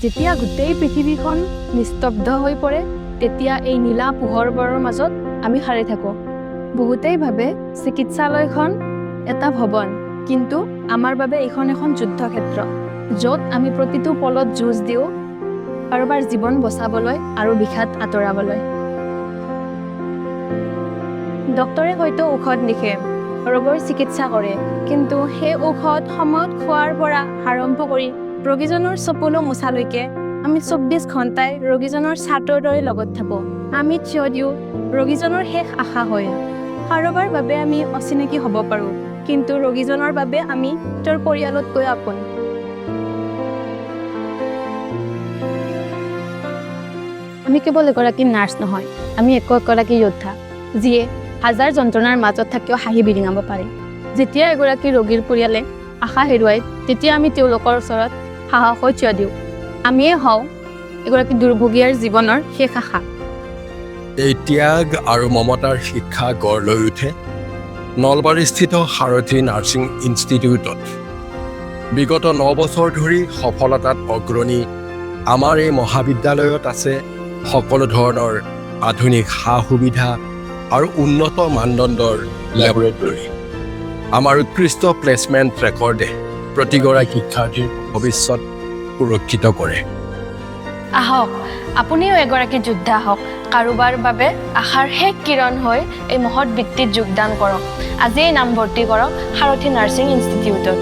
যেতিয়া গোটেই পৃথিৱীখন নিস্তব্ধ হৈ পৰে তেতিয়া এই নীলা পোহৰবোৰৰ মাজত আমি সাৰি থাকোঁ। বহুতেই ভাবে চিকিৎসালয়খন এটা ভৱন, কিন্তু আমাৰ বাবে এইখন এখন যুদ্ধক্ষেত্ৰ, য'ত আমি প্ৰতিটো পলত যুঁজ দিওঁ কাৰোবাৰ জীৱন বচাবলৈ আৰু বিষাদ আঁতৰাবলৈ। ডক্তৰে হয়তো ঔষধ লিখে, ৰোগৰ চিকিৎসা কৰে, কিন্তু সেই ঔষধ সময়ত খোৱাৰ পৰা আৰম্ভ কৰি ৰোগীজনৰ চকুলো মোচালৈকে আমি 24 ঘণ্টাই ৰোগীজনৰ ছাতৰ দৰে লগত থাকোঁ। আমি থিয় দিওঁ, ৰোগীজনৰ শেষ আশা হয়। কাৰোবাৰ বাবে আমি অচিনাকি হ'ব পাৰোঁ, কিন্তু ৰোগীজনৰ বাবে আমি তেওঁৰ পৰিয়ালতকৈ আপোন। আমি কেৱল এগৰাকী নাৰ্ছ নহয়, আমি একগৰাকী যোদ্ধা, যিয়ে হাজাৰ যন্ত্ৰণাৰ মাজত থাকিও হাঁহি বিৰিঙাব পাৰে। যেতিয়া এগৰাকী ৰোগীৰ পৰিয়ালে আশা হেৰুৱায়, তেতিয়া আমি তেওঁলোকৰ ওচৰত সাহস হৈ থিয় দিওঁ। আমিয়ে হওঁ এগৰাকী দুৰ্ভগীয়াৰ জীৱনৰ শেষ আশা। এই ত্যাগ আৰু মমতাৰ শিক্ষা গঢ় লৈ উঠে নলবাৰীস্থিত সাৰথী নাৰ্ছিং ইনষ্টিটিউটত। বিগত 9 বছৰ ধৰি সফলতাত অগ্ৰণী আমাৰ এই মহাবিদ্যালয়ত আছে সকলো ধৰণৰ আধুনিক সা সুবিধা আৰু উন্নত মানদণ্ডৰ লেবৰেটৰী। আমাৰ উৎকৃষ্ট প্লেচমেণ্ট ৰেকৰ্ডে প্ৰতিগৰাকী শিক্ষাৰ্থীৰ ভৱিষ্যত সুৰক্ষিত কৰে। আহক, আপুনিও এগৰাকী যোদ্ধা হওক, কাৰোবাৰ বাবে আশাৰ শেষ কিৰণ হৈ এই মহৎ বৃত্তিত যোগদান কৰক। আজিয়েই নামভৰ্তি কৰক সাৰথী নাৰ্ছিং ইনষ্টিটিউটত।